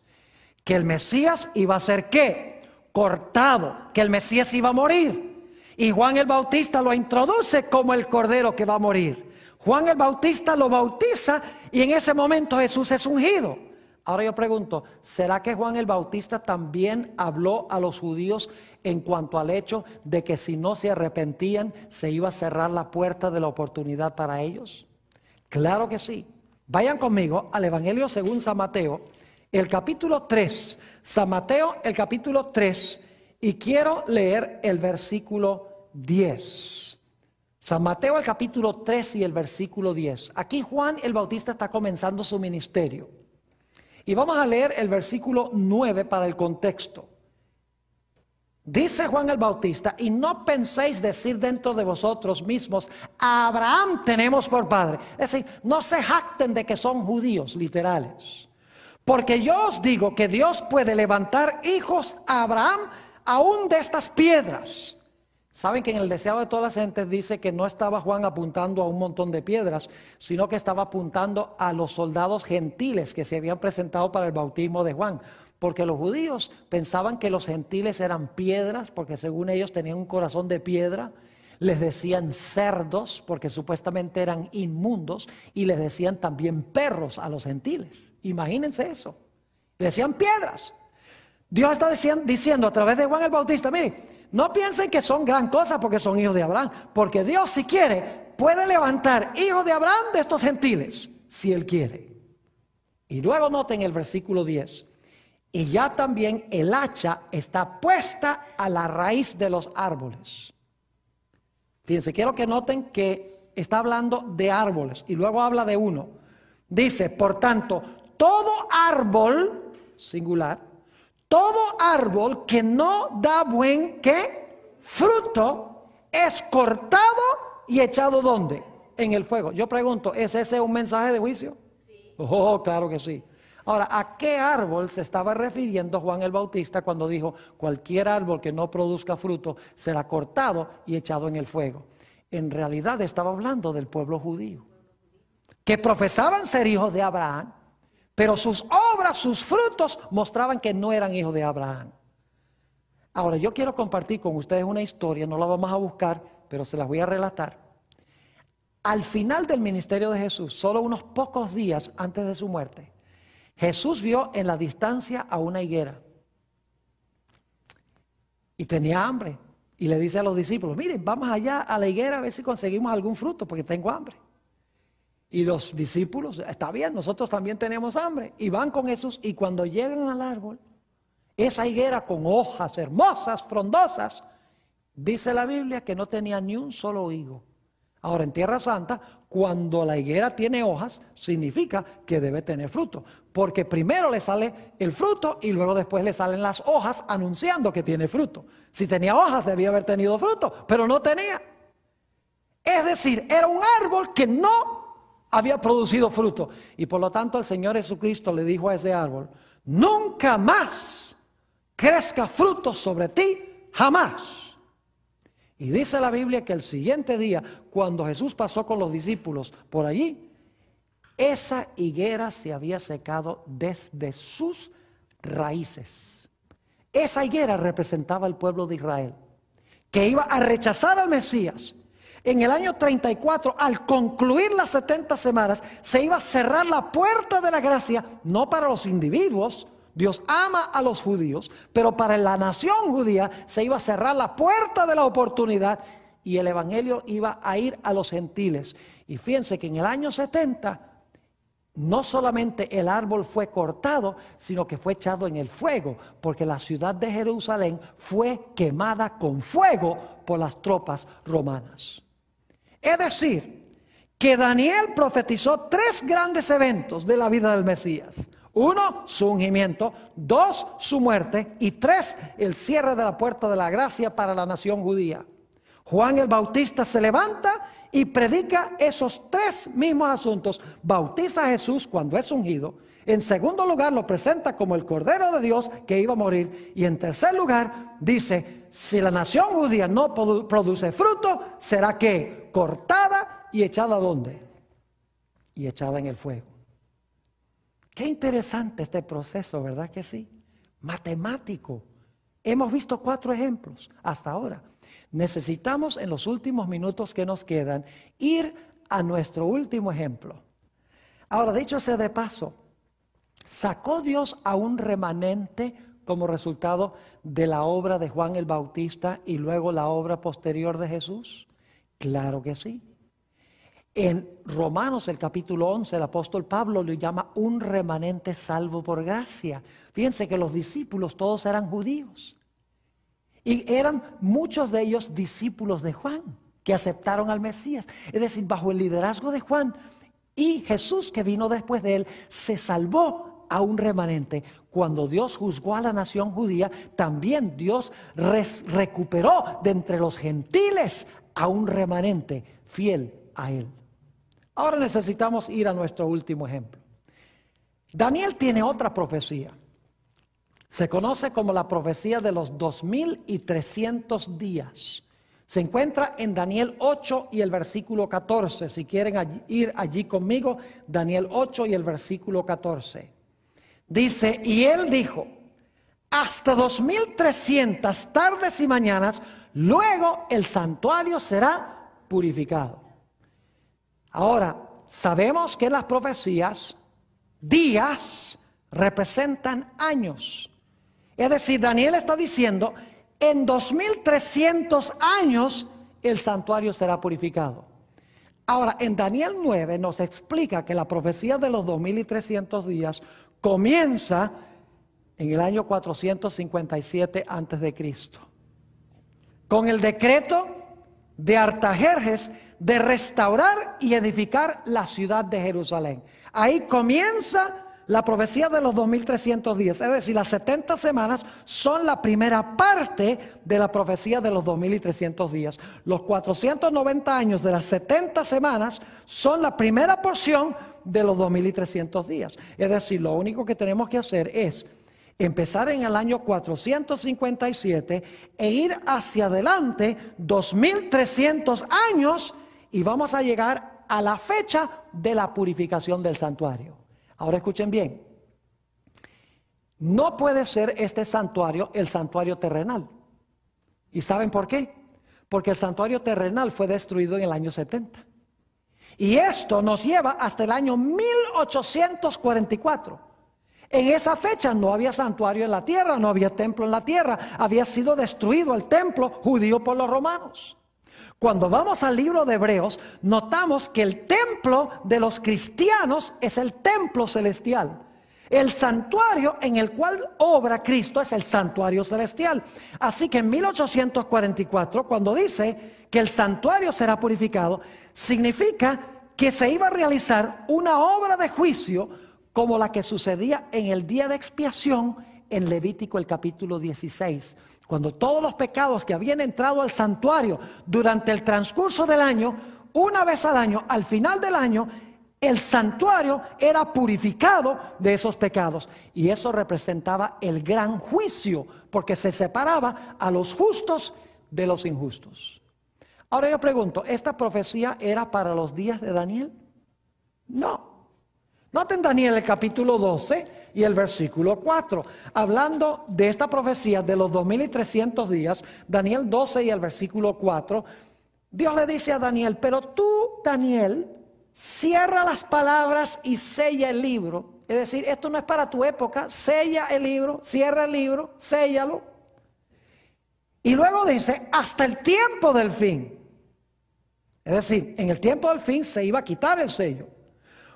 Que el Mesías iba a ser ¿qué? Cortado, que el Mesías iba a morir. Y Juan el Bautista lo introduce como el cordero que va a morir. Juan el Bautista lo bautiza y en ese momento Jesús es ungido. Ahora yo pregunto, ¿será que Juan el Bautista también habló a los judíos en cuanto al hecho de que si no se arrepentían se iba a cerrar la puerta de la oportunidad para ellos? Claro que sí. Vayan conmigo al Evangelio según San Mateo, el capítulo 3. San Mateo, el capítulo 3, y quiero leer el versículo 10. San Mateo, el capítulo 3 y el versículo 10. Aquí Juan el Bautista está comenzando su ministerio. Y vamos a leer el versículo 9 para el contexto. Dice Juan el Bautista: y no penséis decir dentro de vosotros mismos, a Abraham tenemos por padre. Es decir, no se jacten de que son judíos literales. Porque yo os digo que Dios puede levantar hijos a Abraham aún de estas piedras. Saben que en el deseado de todas las gentes dice que no estaba Juan apuntando a un montón de piedras, sino que estaba apuntando a los soldados gentiles que se habían presentado para el bautismo de Juan. Porque los judíos pensaban que los gentiles eran piedras, porque según ellos tenían un corazón de piedra. Les decían cerdos, porque supuestamente eran inmundos, y les decían también perros a los gentiles. Imagínense eso. Le decían piedras. Dios está diciendo a través de Juan el Bautista: mire, no piensen que son gran cosa porque son hijos de Abraham, porque Dios, si quiere, puede levantar hijos de Abraham de estos gentiles, si Él quiere. Y luego noten el versículo 10: y ya también el hacha está puesta a la raíz de los árboles. Fíjense, quiero que noten que está hablando de árboles y luego habla de uno. Dice, por tanto, todo árbol, singular, todo árbol que no da buen, ¿qué? Fruto, es cortado y echado ¿dónde? En el fuego. Yo pregunto, ¿es ese un mensaje de juicio? Sí. Oh, claro que sí. Ahora, ¿a qué árbol se estaba refiriendo Juan el Bautista cuando dijo cualquier árbol que no produzca fruto será cortado y echado en el fuego? En realidad estaba hablando del pueblo judío, que profesaban ser hijos de Abraham, pero sus obras, sus frutos mostraban que no eran hijos de Abraham. Ahora, yo quiero compartir con ustedes una historia, no la vamos a buscar, pero se las voy a relatar. Al final del ministerio de Jesús, solo unos pocos días antes de su muerte, Jesús vio en la distancia a una higuera y tenía hambre. Y le dice a los discípulos, miren, vamos allá a la higuera a ver si conseguimos algún fruto porque tengo hambre. Y los discípulos, está bien, nosotros también tenemos hambre. Y van con Jesús y cuando llegan al árbol, esa higuera con hojas hermosas, frondosas, dice la Biblia que no tenía ni un solo higo. Ahora, en Tierra Santa, cuando la higuera tiene hojas, significa que debe tener fruto. Porque primero le sale el fruto y luego después le salen las hojas anunciando que tiene fruto. Si tenía hojas, debía haber tenido fruto, pero no tenía. Es decir, era un árbol que no había producido fruto. Y por lo tanto, el Señor Jesucristo le dijo a ese árbol, nunca más crezca fruto sobre ti, jamás. Y dice la Biblia que el siguiente día, cuando Jesús pasó con los discípulos por allí, esa higuera se había secado desde sus raíces. Esa higuera representaba al pueblo de Israel, que iba a rechazar al Mesías. En el año 34, al concluir las 70 semanas, se iba a cerrar la puerta de la gracia, no para los individuos. Dios ama a los judíos, pero para la nación judía se iba a cerrar la puerta de la oportunidad y el evangelio iba a ir a los gentiles. Y fíjense que en el año 70 no solamente el árbol fue cortado, sino que fue echado en el fuego, porque la ciudad de Jerusalén fue quemada con fuego por las tropas romanas. Es decir, que Daniel profetizó 3 grandes eventos de la vida del Mesías. 1, su ungimiento. 2, su muerte. Y 3, el cierre de la puerta de la gracia para la nación judía. Juan el Bautista se levanta y predica esos 3 mismos asuntos. Bautiza a Jesús cuando es ungido. En segundo lugar, lo presenta como el Cordero de Dios que iba a morir. Y en tercer lugar, dice, si la nación judía no produce fruto, será que cortada y echada ¿dónde? Y echada en el fuego. Qué interesante este proceso, ¿verdad que sí? Matemático. Hemos visto 4 ejemplos hasta ahora. Necesitamos en los últimos minutos que nos quedan ir a nuestro último ejemplo. Ahora, dicho sea de paso, ¿sacó Dios a un remanente como resultado de la obra de Juan el Bautista y luego la obra posterior de Jesús? Claro que sí. En Romanos, el capítulo 11, el apóstol Pablo lo llama un remanente salvo por gracia. Fíjense que los discípulos todos eran judíos. Y eran muchos de ellos discípulos de Juan, que aceptaron al Mesías. Es decir, bajo el liderazgo de Juan y Jesús que vino después de él, se salvó a un remanente. Cuando Dios juzgó a la nación judía, también Dios recuperó de entre los gentiles a un remanente fiel a Él. Ahora necesitamos ir a nuestro último ejemplo. Daniel tiene otra profecía. Se conoce como la profecía de los 2300 días. Se encuentra en Daniel 8 y el versículo 14. Si quieren ir allí conmigo, Daniel 8 y el versículo 14. Dice, y él dijo, hasta 2300 tardes y mañanas, luego el santuario será purificado. Ahora, sabemos que las profecías, días, representan años. Es decir, Daniel está diciendo, en 2300 años el santuario será purificado. Ahora, en Daniel 9 nos explica que la profecía de los 2300 días comienza en el año 457 a.C. con el decreto de Artajerjes de restaurar y edificar la ciudad de Jerusalén. Ahí comienza la profecía de los 2300 días, es decir, las 70 semanas son la primera parte de la profecía de los 2300 días. Los 490 años de las 70 semanas son la primera porción de los 2300 días. Es decir, lo único que tenemos que hacer es empezar en el año 457 e ir hacia adelante 2300 años y vamos a llegar a la fecha de la purificación del santuario. Ahora escuchen bien, no puede ser este santuario el santuario terrenal. ¿Y saben por qué? Porque el santuario terrenal fue destruido en el año 70. Y esto nos lleva hasta el año 1844. En esa fecha no había santuario en la tierra, no había templo en la tierra, había sido destruido el templo judío por los romanos. Cuando vamos al libro de Hebreos, notamos que el templo de los cristianos es el templo celestial. El santuario en el cual obra Cristo es el santuario celestial. Así que en 1844, cuando dice que el santuario será purificado, significa que se iba a realizar una obra de juicio como la que sucedía en el día de expiación en Levítico el capítulo 16. Cuando todos los pecados que habían entrado al santuario durante el transcurso del año, una vez al año, al final del año, el santuario era purificado de esos pecados. Y eso representaba el gran juicio, porque se separaba a los justos de los injustos. Ahora yo pregunto, ¿esta profecía era para los días de Daniel? No. Noten Daniel el capítulo 12 y el versículo 4. Hablando de esta profecía de los 2300 días, Daniel 12 y el versículo 4, Dios le dice a Daniel, pero tú, Daniel, cierra las palabras y sella el libro. Es decir, esto no es para tu época, sella el libro, cierra el libro, séllalo. Y luego dice, hasta el tiempo del fin. Es decir, en el tiempo del fin se iba a quitar el sello.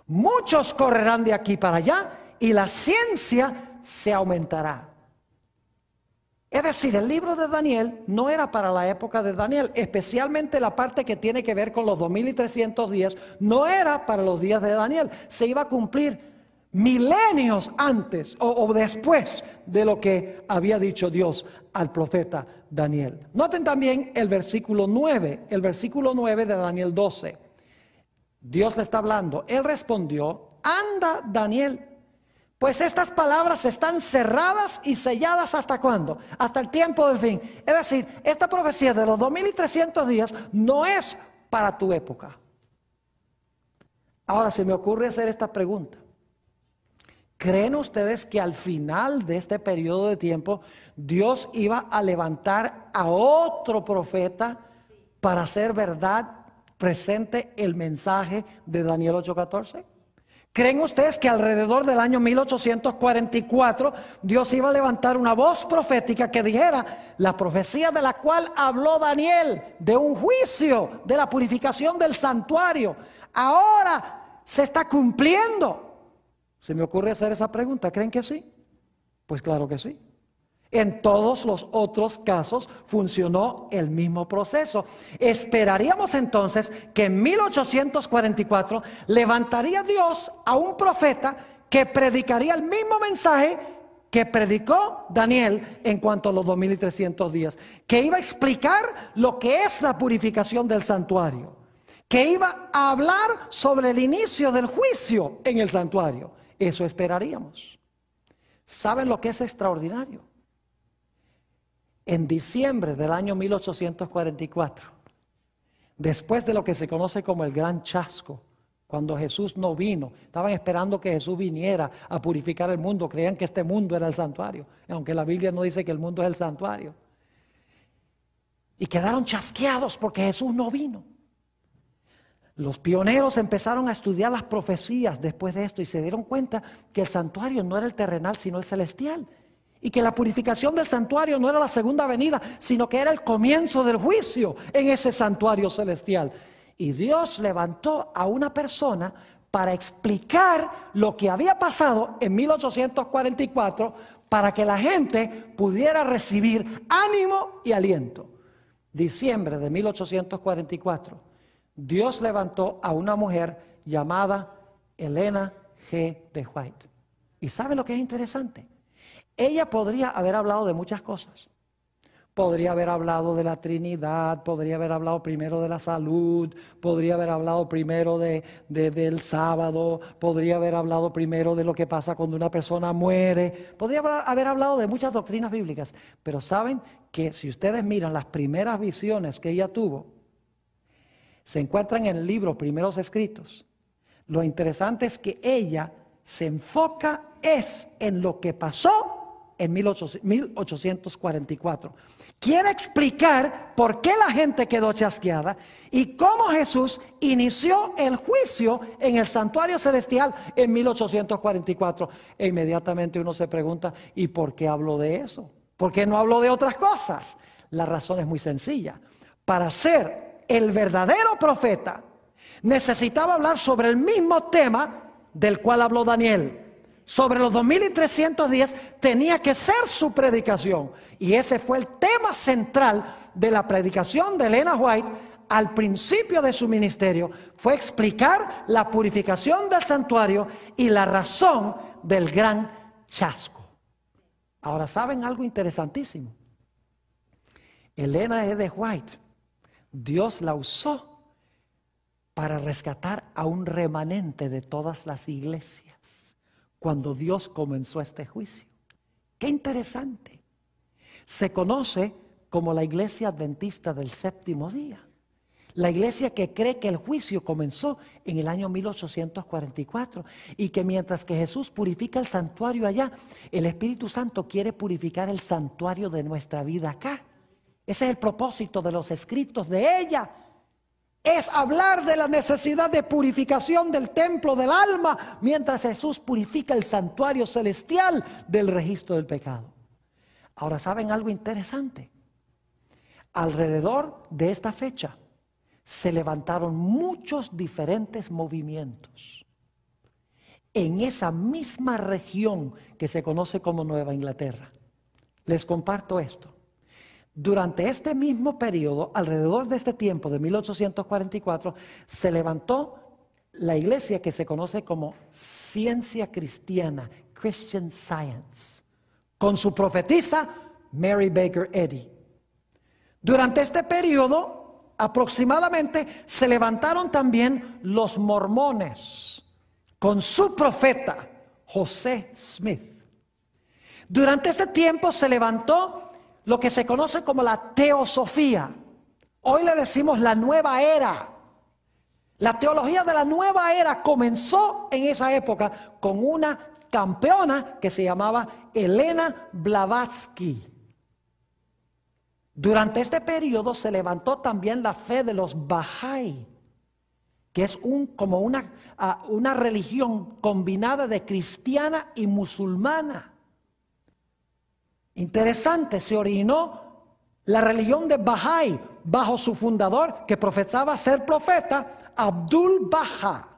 Muchos correrán de aquí para allá y la ciencia se aumentará. Es decir, el libro de Daniel no era para la época de Daniel, especialmente la parte que tiene que ver con los 2300 días, no era para los días de Daniel. Se iba a cumplir milenios antes o después de lo que había dicho Dios al profeta Daniel. Noten también el versículo 9 de Daniel 12. Dios le está hablando. Él respondió, anda Daniel, pues estas palabras están cerradas y selladas ¿hasta cuándo? Hasta el tiempo del fin. Es decir, esta profecía de los 2300 días no es para tu época. Ahora se me ocurre hacer esta pregunta. ¿Creen ustedes que al final de este periodo de tiempo Dios iba a levantar a otro profeta para hacer verdad presente el mensaje de Daniel 8:14? ¿Creen ustedes que alrededor del año 1844 Dios iba a levantar una voz profética que dijera la profecía de la cual habló Daniel, de un juicio, de la purificación del santuario, ahora se está cumpliendo? Se me ocurre hacer esa pregunta. ¿Creen que sí? Pues claro que sí. En todos los otros casos funcionó el mismo proceso. Esperaríamos entonces que en 1844 levantaría Dios a un profeta que predicaría el mismo mensaje que predicó Daniel en cuanto a los 2300 días, que iba a explicar lo que es la purificación del santuario, que iba a hablar sobre el inicio del juicio en el santuario. Eso esperaríamos. ¿Saben lo que es extraordinario? En diciembre del año 1844, después de lo que se conoce como el Gran Chasco, cuando Jesús no vino, estaban esperando que Jesús viniera a purificar el mundo, creían que este mundo era el santuario, aunque la Biblia no dice que el mundo es el santuario. Y quedaron chasqueados porque Jesús no vino. Los pioneros empezaron a estudiar las profecías después de esto y se dieron cuenta que el santuario no era el terrenal, sino el celestial. Y que la purificación del santuario no era la segunda venida, sino que era el comienzo del juicio en ese santuario celestial. Y Dios levantó a una persona para explicar lo que había pasado en 1844 para que la gente pudiera recibir ánimo y aliento. Diciembre de 1844, Dios levantó a una mujer llamada Elena G. de White. ¿Y sabe lo que es interesante? Ella podría haber hablado de muchas cosas. Podría haber hablado de la Trinidad, podría haber hablado primero de la salud, podría haber hablado primero del sábado, podría haber hablado primero de lo que pasa cuando una persona muere, podría haber hablado de muchas doctrinas bíblicas. Pero saben que si ustedes miran las primeras visiones que ella tuvo, se encuentran en el libro Primeros Escritos. Lo interesante es que ella se enfoca en lo que pasó en 1844. Quiere explicar por qué la gente quedó chasqueada y cómo Jesús inició el juicio en el santuario celestial en 1844. E inmediatamente uno se pregunta, ¿y por qué habló de eso? ¿Por qué no habló de otras cosas? La razón es muy sencilla. Para ser el verdadero profeta, necesitaba hablar sobre el mismo tema del cual habló Daniel. Sobre los 2300 días tenía que ser su predicación. Y ese fue el tema central de la predicación de Elena White al principio de su ministerio. Fue explicar la purificación del santuario y la razón del gran chasco. Ahora, ¿saben algo interesantísimo? Elena G. de White, Dios la usó para rescatar a un remanente de todas las iglesias cuando Dios comenzó este juicio. ¡Qué interesante! Se conoce como la iglesia adventista del séptimo día. La iglesia que cree que el juicio comenzó en el año 1844 y que mientras que Jesús purifica el santuario allá, el Espíritu Santo quiere purificar el santuario de nuestra vida acá. Ese es el propósito de los escritos de ella. Es hablar de la necesidad de purificación del templo del alma mientras Jesús purifica el santuario celestial del registro del pecado. Ahora, ¿saben algo interesante? Alrededor de esta fecha se levantaron muchos diferentes movimientos en esa misma región que se conoce como Nueva Inglaterra. Les comparto esto. Durante este mismo periodo, alrededor de este tiempo de 1844, se levantó la iglesia que se conoce como Ciencia Cristiana, Christian Science, con su profetisa Mary Baker Eddy. Durante este periodo, aproximadamente, se levantaron también los mormones, con su profeta José Smith. Durante este tiempo se levantó lo que se conoce como la teosofía. Hoy le decimos la nueva era. La teología de la nueva era comenzó en esa época con una campeona que se llamaba Elena Blavatsky. Durante este periodo se levantó también la fe de los Bahá'í, que es como una religión combinada de cristiana y musulmana. Interesante, se originó la religión de Bahá'í bajo su fundador, que profesaba ser profeta, Abdul Baha.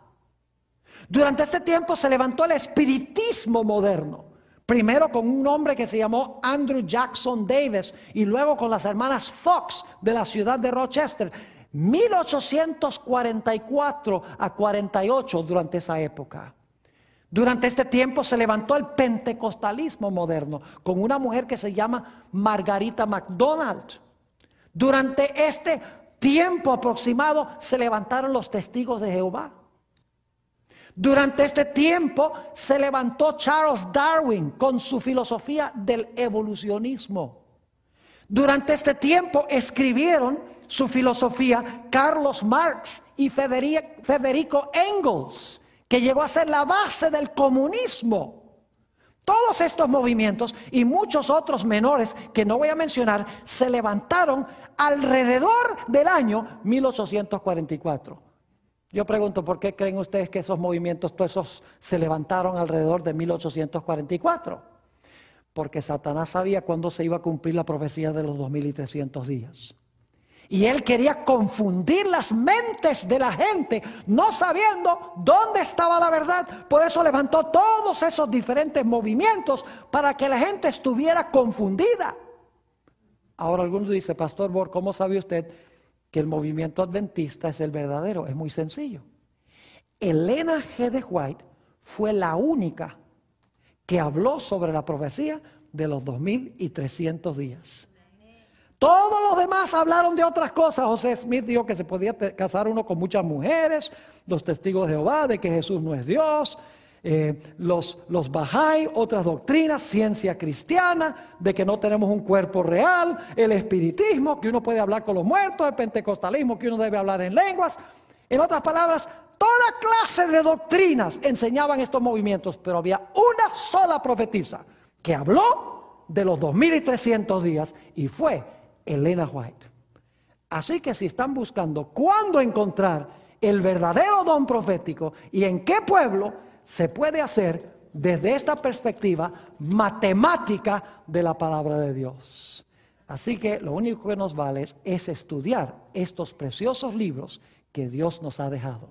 Durante este tiempo se levantó el espiritismo moderno, primero con un hombre que se llamó Andrew Jackson Davis y luego con las hermanas Fox de la ciudad de Rochester, 1844 a 48 durante esa época. Durante este tiempo se levantó el pentecostalismo moderno con una mujer que se llama Margarita MacDonald. Durante este tiempo aproximado se levantaron los testigos de Jehová. Durante este tiempo se levantó Charles Darwin con su filosofía del evolucionismo. Durante este tiempo escribieron su filosofía Carlos Marx y Federico Engels, que llegó a ser la base del comunismo. Todos estos movimientos y muchos otros menores que no voy a mencionar se levantaron alrededor del año 1844. Yo pregunto, ¿por qué creen ustedes que esos movimientos, todos esos, se levantaron alrededor de 1844? Porque Satanás sabía cuándo se iba a cumplir la profecía de los 2300 días. Y él quería confundir las mentes de la gente, no sabiendo dónde estaba la verdad. Por eso levantó todos esos diferentes movimientos para que la gente estuviera confundida. Ahora algunos dicen, Pastor Bor, ¿cómo sabe usted que el movimiento adventista es el verdadero? Es muy sencillo. Elena G. de White fue la única que habló sobre la profecía de los 2300 días. Todos los demás hablaron de otras cosas. José Smith dijo que se podía casar uno con muchas mujeres, los testigos de Jehová, de que Jesús no es Dios, los Bahá'í, otras doctrinas, ciencia cristiana, de que no tenemos un cuerpo real, el espiritismo, que uno puede hablar con los muertos, el pentecostalismo, que uno debe hablar en lenguas. En otras palabras, toda clase de doctrinas enseñaban estos movimientos, pero había una sola profetisa que habló de los 2300 días y fue Elena White. Así que si están buscando cuándo encontrar el verdadero don profético y en qué pueblo, se puede hacer desde esta perspectiva matemática de la palabra de Dios. Así que lo único que nos vale es estudiar estos preciosos libros que Dios nos ha dejado.